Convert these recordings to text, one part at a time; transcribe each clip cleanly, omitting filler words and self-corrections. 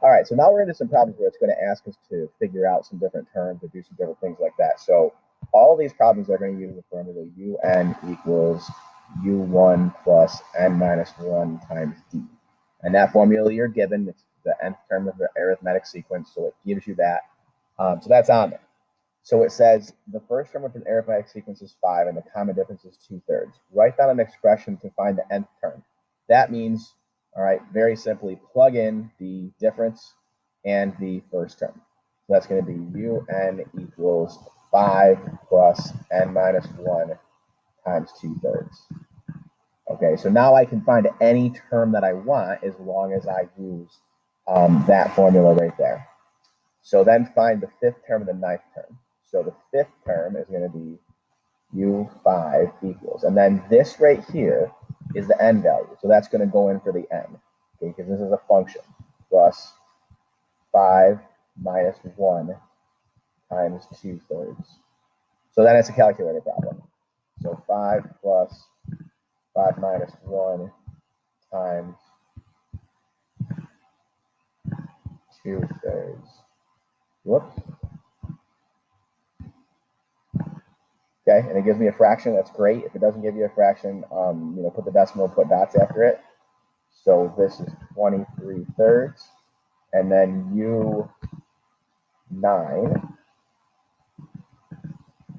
All right, so now we're into some problems where it's going to ask us to figure out some different terms or do some different things like that. So all of these problems are going to use the formula un equals u1 plus n minus 1 times d. And that formula you're given, it's the nth term of the arithmetic sequence, so it gives you that. So that's on there. So it says the first term of an arithmetic sequence is 5 and the common difference is 2/3. Write down an expression to find the nth term. That means, all right, very simply plug in the difference and the first term. So that's going to be un equals 5 plus n minus 1 times 2/3. Okay, so now I can find any term that I want as long as I use that formula right there. So then find the fifth term and the ninth term. So the fifth term is going to be u5 equals, and then this right here is the n value. So that's going to go in for the n, okay, because this is a function, plus 5 minus 1 times 2/3. So then it's a calculator problem. So 5 plus 5 minus 1 times 2/3. Whoops. Okay, and it gives me a fraction. That's great. If it doesn't give you a fraction, put the decimal, put dots after it. So this is 23/3, and then u9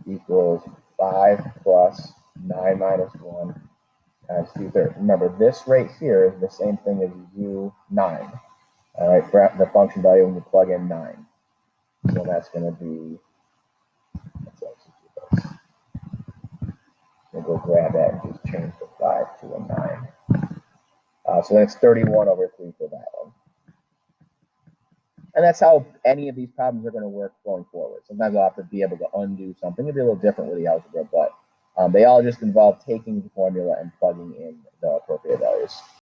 equals 5 plus 9 minus 1 times 2/3. Remember, this right here is the same thing as u9. All right, for the function value when you plug in 9. So that's going to be, let's execute this. We'll go grab that and just change the 5 to a 9. So then it's 31/3 for that one. And that's how any of these problems are going to work going forward. Sometimes I'll have to be able to undo something. It'll be a little different with the algebra, but they all just involve taking the formula and plugging in the appropriate values.